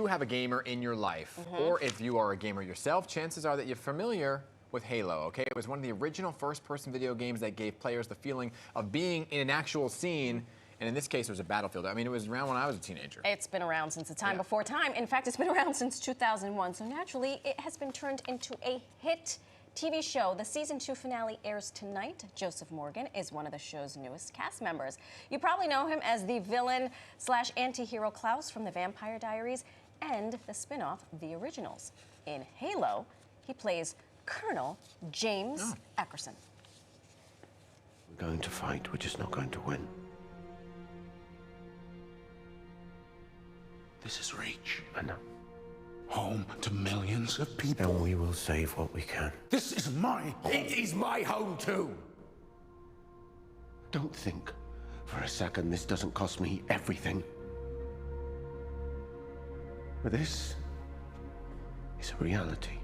have a gamer in your life, or if you are a gamer yourself, chances are that you're familiar with Halo, okay? It was one of the original first-person video games that gave players the feeling of being in an actual scene, and in this case, it was a battlefield. I mean, it was around when I was a teenager. It's been around since the time before time. In fact, it's been around since 2001, so naturally, it has been turned into a hit TV show. The season 2 finale airs tonight. Joseph Morgan is one of the show's newest cast members. You probably know him as the villain / anti-hero Klaus from the Vampire Diaries and the spin-off The Originals. In Halo, he plays Colonel James Akerson. We're going to fight, we're just not going to win. This is Reach. I know. Home to millions of people. And we will save what we can. This is my home. It is my home too! Don't think for a second this doesn't cost me everything. But this is a reality,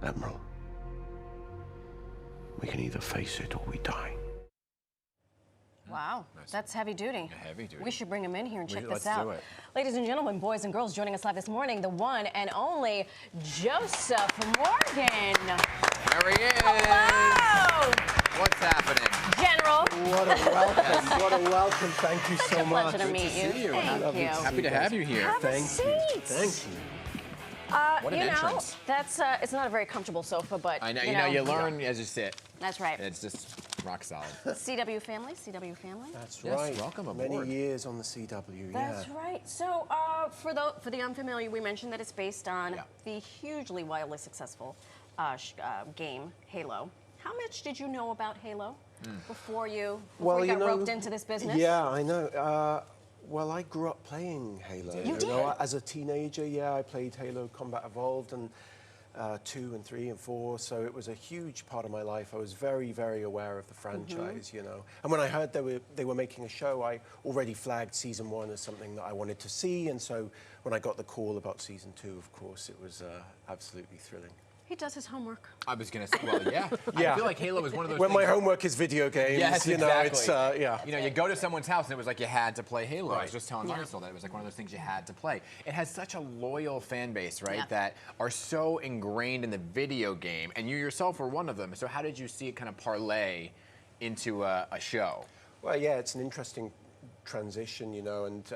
Admiral. We can either face it or we die. Wow, Nice. that's heavy duty. Yeah, heavy duty. We should bring him in here and check this Let's out. do it. Ladies and gentlemen, boys and girls, joining us live this morning, the one and only Joseph Morgan. There he is. Hello, What's happening? General. What a welcome. What a welcome. Thank you so much. Pleasure to meet you. see you. Thank you. Happy to have you here. Have a Thank seat. you. Thank you. What an you know, entrance. that's it's not a very comfortable sofa, but I know, you learn as you sit. That's right. And it's just rock solid. CW family, CW family. That's Yes, right. welcome aboard. Many years on the CW, That's right. So, for the unfamiliar, we mentioned that it's based on the hugely wildly successful game Halo. How much did you know about Halo before you got roped into this business? Yeah, I know. Well, I grew up playing Halo. You did? As a teenager, I played Halo Combat Evolved and 2 and 3 and 4, so it was a huge part of my life. I was very, very aware of the franchise, you know. And when I heard they were making a show, I already flagged season 1 as something that I wanted to see, and so when I got the call about season 2, of course, it was absolutely thrilling. He does his homework. I was gonna say, well, yeah. I feel like Halo is one of those When things. my homework is video games, Yes, you know, exactly. it's, You know, you go to someone's house and it was like you had to play Halo. I was Right. just telling Marisol that it was like one of those things you had to play. It has such a loyal fan base, right, Yeah. that are so ingrained in the video game, and you yourself were one of them. So how did you see it kind of parlay into a show? Well, yeah, it's an interesting transition, you know, and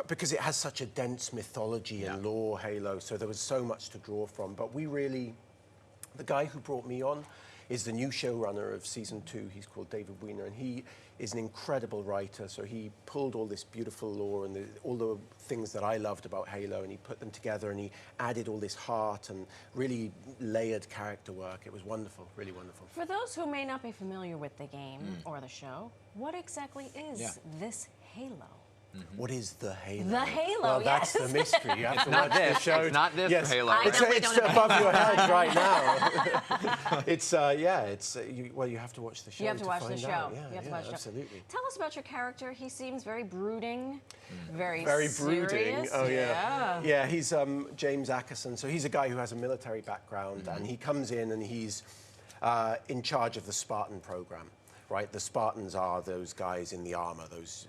because it has such a dense mythology and lore, Halo, so there was so much to draw from. But the guy who brought me on is the new showrunner of season 2. He's called David Weiner, and he is an incredible writer. So he pulled all this beautiful lore and all the things that I loved about Halo, and he put them together, and he added all this heart and really layered character work. It was wonderful, really wonderful. For those who may not be familiar with the game or the show, what exactly is this Halo? What is the Halo? The Halo, well, that's the mystery. You have to watch the show. It's not this Yes. Halo. I know we It's don't above your head right now. It's you have to watch the show. You have to watch the find show. out. You have to Yeah, watch the show. absolutely. Tell us about your character. He seems very brooding, very brooding. serious. Oh yeah. Yeah, he's James Akerson. So he's a guy who has a military background, and he comes in and he's in charge of the Spartan program. Right, the Spartans are those guys in the armor, those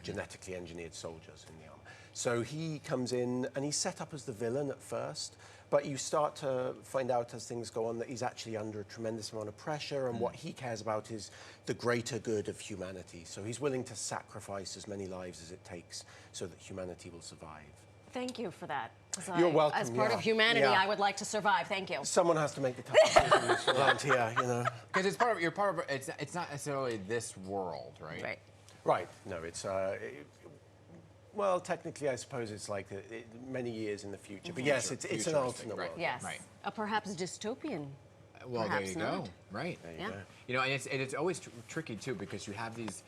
genetically engineered soldiers in the armor. So he comes in and he's set up as the villain at first, but you start to find out as things go on that he's actually under a tremendous amount of pressure, and what he cares about is the greater good of humanity. So he's willing to sacrifice as many lives as it takes so that humanity will survive. Thank you for that. You're welcome. As part of humanity, I would like to survive. Thank you. Someone has to make the tough decisions around here, you know. Because you're part of. It's not necessarily this world, right? Right. Right. No, it's well, technically, I suppose it's like many years in the future. But yes, it's an Futuristic, alternate right. world. Yes. Right. A perhaps dystopian. Well, Perhaps there you go. not. Right. There you Yeah. go. You know, and it's always tricky too, because you have these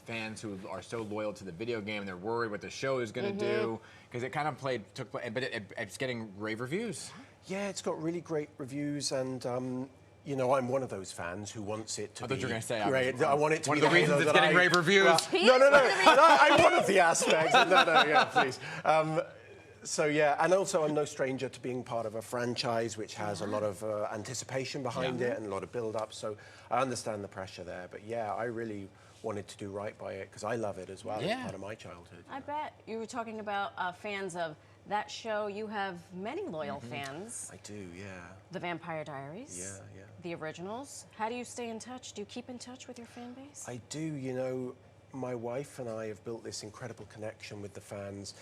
fans who are so loyal to the video game, they're worried what the show is going to do, because it kind of took place, but it's getting rave reviews. Yeah, it's got really great reviews, and you know, I'm one of those fans who wants it to I be thought you were going to say great. I want it to one be of the reasons Halo it's that getting rave reviews. Well, no, I'm one of the aspects. No, yeah, please. So yeah, and also I'm no stranger to being part of a franchise which has a lot of anticipation behind it and a lot of build-up. So I understand the pressure there. But yeah, I really wanted to do right by it because I love it as well. Yeah. It's part of my childhood. I bet. You were talking about fans of that show. You have many loyal fans. I do, yeah. The Vampire Diaries. Yeah, yeah. The originals. How do you stay in touch? Do you keep in touch with your fan base? I do. You know, my wife and I have built this incredible connection with the fans.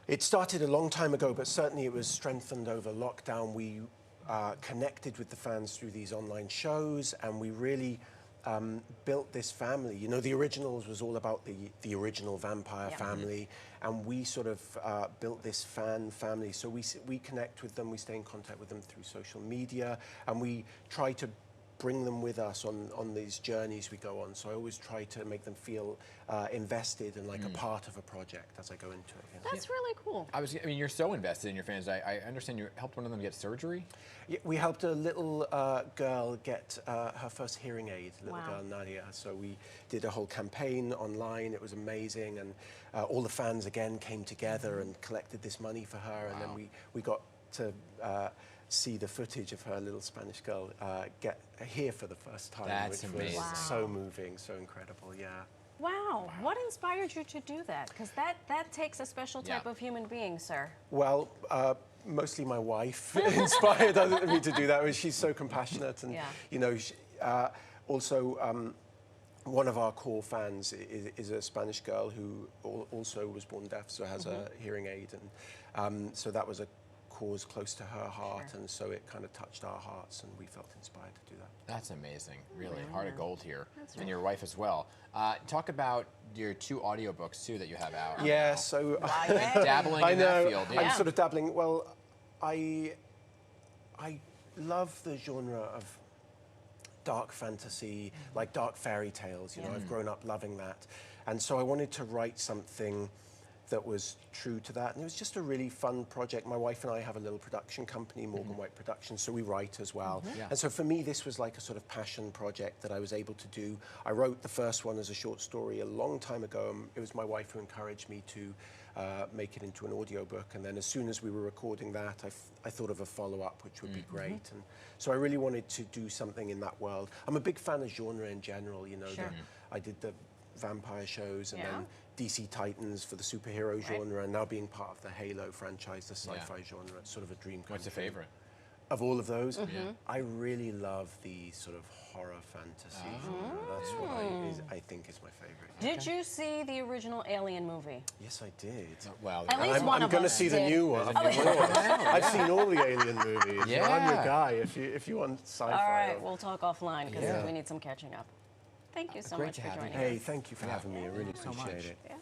It started a long time ago, but certainly it was strengthened over lockdown. We connected with the fans through these online shows, and we really built this family. You know, the originals was all about the original vampire family, and we sort of built this fan family. So we connect with them, we stay in contact with them through social media, and we try to bring them with us on these journeys we go on. So I always try to make them feel invested and like a part of a project as I go into it. You know? That's really cool. I mean, you're so invested in your fans. I understand you helped one of them get surgery. Yeah, we helped a little girl get her first hearing aid, little Wow. girl Nadia. So we did a whole campaign online. It was amazing, and all the fans again came together and collected this money for her, and then we got to see the footage of her little Spanish girl get here for the first time, That's which amazing. was so moving, so incredible. Yeah. Wow. What inspired you to do that? Because that takes a special type Yeah. of human being, sir. Well, mostly my wife inspired me to do that. She's so compassionate, and Yeah. you know, also one of our core fans is a Spanish girl who also was born deaf, so has a hearing aid, and so that was a cause close to her heart, and so it kind of touched our hearts, and we felt inspired to do that. That's amazing. Really, heart of gold here, and your wife as well. Talk about your 2 audiobooks too that you have out. Yeah, so Dabbling I in know that field. I'm Yeah. sort of dabbling. Well, I love the genre of dark fantasy, like dark fairy tales. You know, I've grown up loving that, and so I wanted to write something that was true to that, and it was just a really fun project. My wife and I have a little production company, Morgan White Productions, so we write as well. Yeah. And so for me, this was like a sort of passion project that I was able to do. I wrote the first one as a short story a long time ago, and it was my wife who encouraged me to make it into an audiobook. And then as soon as we were recording that, I thought of a follow-up, which would be great. And so I really wanted to do something in that world. I'm a big fan of genre in general, you know. I did the vampire shows, and then DC Titans for the superhero genre, and now being part of the Halo franchise, the sci-fi genre. It's sort of a dream come What's your true. favorite? Of all of those, I really love the sort of horror fantasy genre. That's what I think is my favorite. Did you see the original Alien movie? Yes, I did. Well, At least one I'm of going to us see the did. new one. Of course. I've seen all the Alien movies. Yeah. I'm your guy if you want sci-fi. All right, we'll talk offline because Yeah. we need some catching up. Thank you so Great much to for have you. joining Hey, us. thank you for having me. I really appreciate it. Yeah.